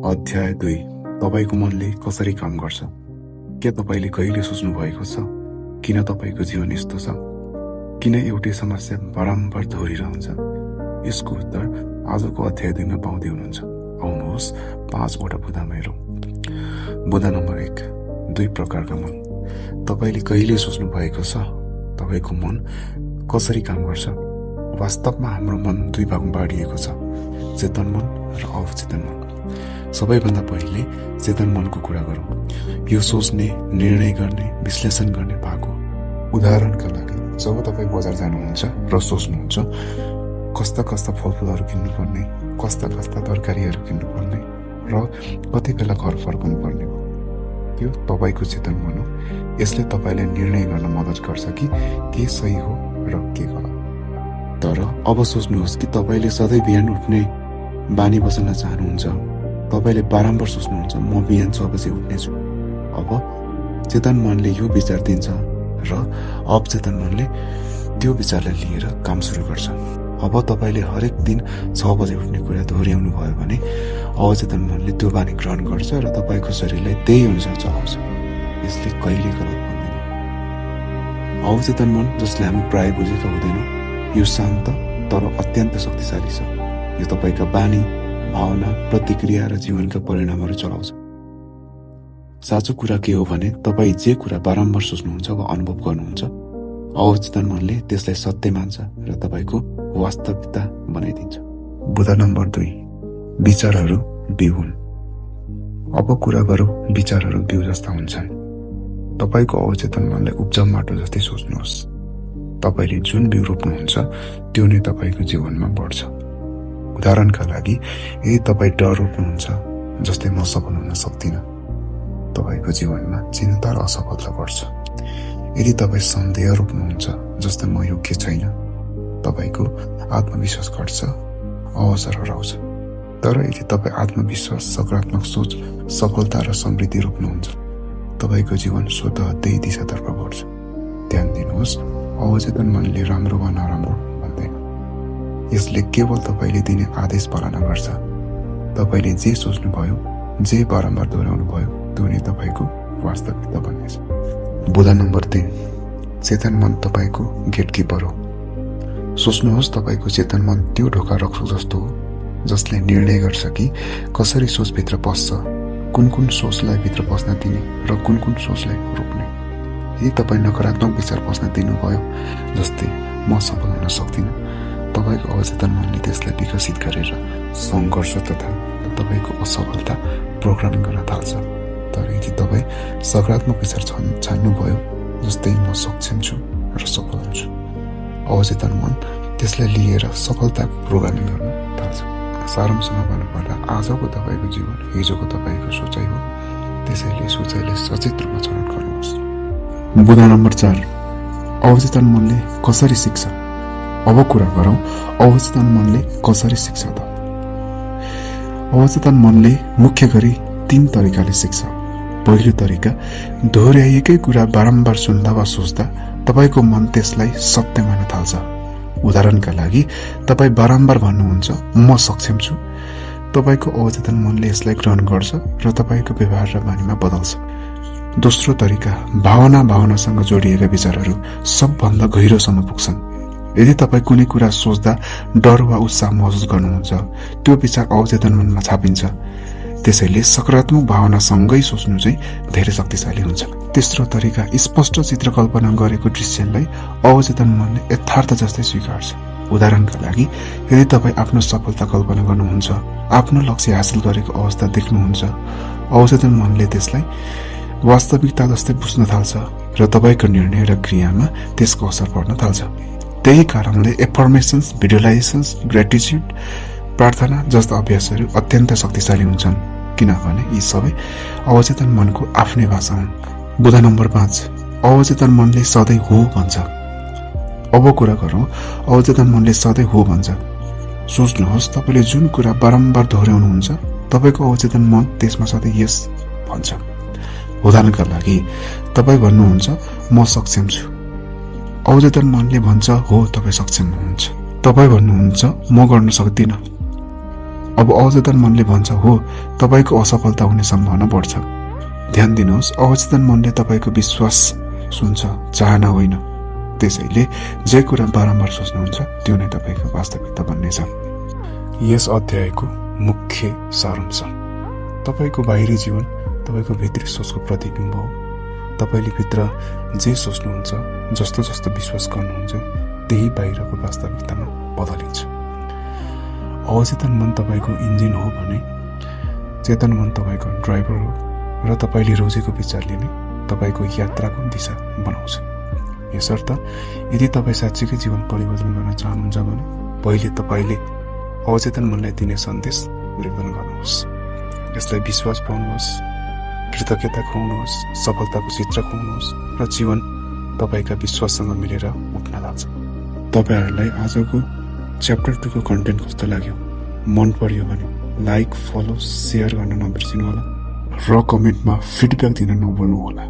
अध्याय 2 तपाईको मनले कसरी काम गर्छ? के तपाईले कहिले सोच्नु भएको छ किन तपाईको जीवन यस्तो छ? किन एउटै समस्या बारम्बार दोहोरिरहन्छ? यसको उत्तर आजको अध्याय 2 मा पाउँदै हुनुहुन्छ। आउनुहोस् 5 वटा बुदामा हेरौँ। बुदा नम्बर 1, 2 प्रकारका मन। तपाईले कहिले सोच्नु भएको छ तपाईको मन कसरी काम गर्छ? वास्तवमा हाम्रो मन 2 भागमा बाँडिएको छ, चेतन मन र अवचेतन मन। सबैभन्दा पहिले चेतन मनको कुरा गरौँ। यो सोच्ने, निर्णय गर्ने, विश्लेषण गर्ने भाग हो। उदाहरणका लागि जब तपाईँ बजार जानुहुन्छ र सोच्नुहुन्छ कस्ता कस्ता फलफुलहरू किन्नुपर्ने, कस्ता कस्ता तरकारीहरू किन्नुपर्ने र कति बेला घर फर्कनु पर्ने हो, त्यो तपाईको चेतन मन हो। यसले तपाईलाई निर्णय गर्न मद्दत गर्छ कि के सही हो र के गलत। तर अब सोच्नुहोस् कि तपाईले सधैँ बिहान उठ्ने बानी बसाल्न चाहनुहुन्छ। तपाईले बारम्बार सोच्नुहुन्छ म बिहान 6 बजे उठ्नेछु। अब चेतन मनले यो विचार दिन्छ र अवचेतन मनले त्यो विचारलाई लिएर काम सुरु गर्छ। अब तपाईले हरेक दिन 6 बजे उठ्ने कुरा दोहोर्याउनु भयो भने अवचेतन मनले त्यो बानी ग्रहण गर्छ र तपाईको शरीरलाई त्यही अनुसार चलाउँछ। यसले कहिले गलत भन्दैन। अवचेतन मन, जसले हामी प्राय बुझेका हुँदैनौँ, यो शान्त तर अत्यन्त शक्तिशाली छ। यो तपाईका बानी, भावना, प्रतिक्रिया र जीवनका परिणामहरू चलाउँछ। साँचो कुरा के हो भने तपाईँ जे कुरा बारम्बार सोच्नुहुन्छ वा अनुभव गर्नुहुन्छ, अवचेतन मनले त्यसलाई सत्य मान्छ र तपाईको वास्तविकता बनाइदिन्छ। बुदा नम्बर 2, विचारहरू बिउ हुन्। अब कुरा गरौँ विचारहरू बिउ जस्ता हुन्छन्। तपाईको अवचेतन मनलाई उब्जाउ माटो जस्तै सोच्नुहोस्। तपाईले जुन बिउ रोप्नुहुन्छ त्यो नै तपाईको जीवनमा बढ्छ। उदाहरणका लागि यदि तपाईँ डर रोप्नुहुन्छ, जस्तै म सफल हुन सक्दिनँ, तपाईको जीवनमा चिन्ता र असफलता बढ्छ। यदि तपाईँ सन्देह रोप्नुहुन्छ, जस्तै म योग्य छैन, तपाईको आत्मविश्वास घट्छ, अवसर हराउँछ। तर यदि तपाईँ आत्मविश्वास, सकारात्मक सोच, सफलता र समृद्धि रोप्नुहुन्छ, तपाईको जीवन स्वतः त्यही दिशातर्फ बढ्छ। ध्यान दिनुहोस्, अवचेतन मनले राम्रो वा नराम्रो भन्दैन। यसले केवल तपाईले दिने आदेश पालना गर्छ। तपाईले जे सोच्नुभयो, जे बारम्बार दोहोर्याउनु भयो, त्यो नै तपाईको वास्तविकता बन्नेछ। बुदा नम्बर 3, चेतन मन तपाईको गेटकिपर हो। सोच्नुहोस्, तपाईको चेतन मन त्यो ढोका रक्सो जस्तो हो जसले निर्णय गर्छ कि कसरी सोचभित्र पस्छ, कुन कुन सोचलाई भित्र पस्न दिने र कुन कुन सोचलाई रोक्ने। यदि तपाईँ नकारात्मक विचार पस्न दिनुभयो, जस्तै म सफल हुन सक्दिनँ, तपाईको अवचेतन मनले त्यसलाई विकसित गरेर सङ्घर्ष तथा तपाईको असफलता प्रोग्रामिङ गर्न थाल्छ। तर यदि तपाईँ सकारात्मक विचार छान्नुभयो, जस्तै म सक्षम छु र सफल हुन्छु, अवचेतन मन त्यसलाई लिएर सफलताको प्रोग्रामिङ गर्न थाल्छ। सारांशमा भन्नुपर्दा आजको तपाईको जीवन हिजोको तपाईको सोचाइ हो। त्यसैले सोचाइले सचेत रूपमा छनौट गर्नुहोस्। बुदा नम्बर 4, अवचेतन मनले कसरी सिक्छ? अब कुरा गरौँ अवचेतन मनले कसरी सिक्छ त। अवचेतन मनले मुख्य गरी 3 तरिकाले सिक्छ। पहिलो तरिका, दोहोर्याइएकै कुरा बारम्बार सुन्दा वा सोच्दा तपाईको मन त्यसलाई सत्य मान्न थाल्छ। उदाहरणका लागि तपाईँ बारम्बार भन्नुहुन्छ म सक्षम छु, तपाईको अवचेतन मनले यसलाई ग्रहण गर्छ र तपाईको व्यवहार र बानीमा बदल्छ। दोस्रो तरिका, भावनासँग जोडिएका विचारहरू सबभन्दा गहिरोसम्म पुग्छन्। यदि तपाईँ कुनै कुरा सोच्दा डर वा उत्साह महसुस गर्नुहुन्छ, त्यो विचार अवचेतन मनमा छापिन्छ। त्यसैले सकारात्मक भावनासँगै सोच्नु चाहिँ धेरै शक्तिशाली हुन्छ। तेस्रो तरिका, स्पष्ट चित्र कल्पना गरेको दृश्यलाई अवचेतन मनले यथार्थ जस्तै स्वीकार्छ। उदाहरणका लागि यदि तपाईँ आफ्नो सफलता कल्पना गर्नुहुन्छ, आफ्नो लक्ष्य हासिल गरेको अवस्था देख्नुहुन्छ, अवचेतन मनले त्यसलाई वास्तविकता जस्तै बुझ्न थाल्छ र तपाईको निर्णय र क्रियामा त्यसको असर पर्न थाल्छ। त्यही कारणले एफर्मेसन्स, भिजुअलाइजेसन्स, ग्रेटिट्युड, प्रार्थना जस्ता अभ्यासहरू अत्यन्त शक्तिशाली हुन्छन्, किनभने यी सबै अवचेतन मनको आफ्नै भाषा हुन्। बुदा नम्बर 5, अवचेतन मनले सधैँ हो भन्छ। अब कुरा गरौँ अवचेतन मनले सधैँ हो भन्छ। सोच्नुहोस्, तपाईँले जुन कुरा बारम्बार दोहोर्याउनुहुन्छ, तपाईँको अवचेतन मन त्यसमा सधैँ यस भन्छ। उदाहरणका लागि तपाईँ भन्नुहुन्छ म सक्षम छु, अवचेतन मनले भन्छ हो तपाईँ सक्षम हुनुहुन्छ। तपाईँ भन्नुहुन्छ म गर्न सक्दिनँ, अब अवचेतन मनले भन्छ हो तपाईको असफलता हुने सम्भावना बढ्छ। ध्यान दिनुहोस्, अवचेतन मनले तपाईको विश्वास सुन्छ, चाहना होइन। त्यसैले जे कुरा बारम्बार सोच्नुहुन्छ त्यो नै तपाईको वास्तविकता बन्नेछ। यस अध्यायको मुख्य सारांश, तपाईको बाहिरी जीवन तपाईको भित्री सोचको प्रतिबिम्ब हो। तपाईले भित्र जे सोच्नुहुन्छ, जस्तो जस्तो विश्वास गर्नुहुन्छ त्यही बाहिरको वास्तविकतामा बदलिन्छ। अवचेतन मन तपाईको इन्जिन हो भने चेतन मन तपाईको ड्राइभर हो र तपाईले रोजेको विचारले नै तपाईको यात्राको दिशा बनाउँछ। यसर्थ यदि तपाई साँच्चीकै जीवन परिवर्तन गर्न चाहनुहुन्छ भने पहिले तपाईले अवचेतन मनलाई दिने सन्देश परिवर्तन गर्नुहोस्। यसलाई विश्वास पाउनुहोस्, कृतज्ञता खुवाउनुहोस्, सफलताको चित्र खुवाउनुहोस् र जीवन तपाईका विश्वाससँग मिलेर उठ्न लाग्छ। तपाईहरुलाई आजको च्याप्टर 2 को कन्टेन्ट कस्तो लाग्यो? मन पर्यो भने लाइक, फलो, शेयर गर्न नबिर्सिनु होला र कमेन्टमा फिडब्याक दिन नभुल्नु होला।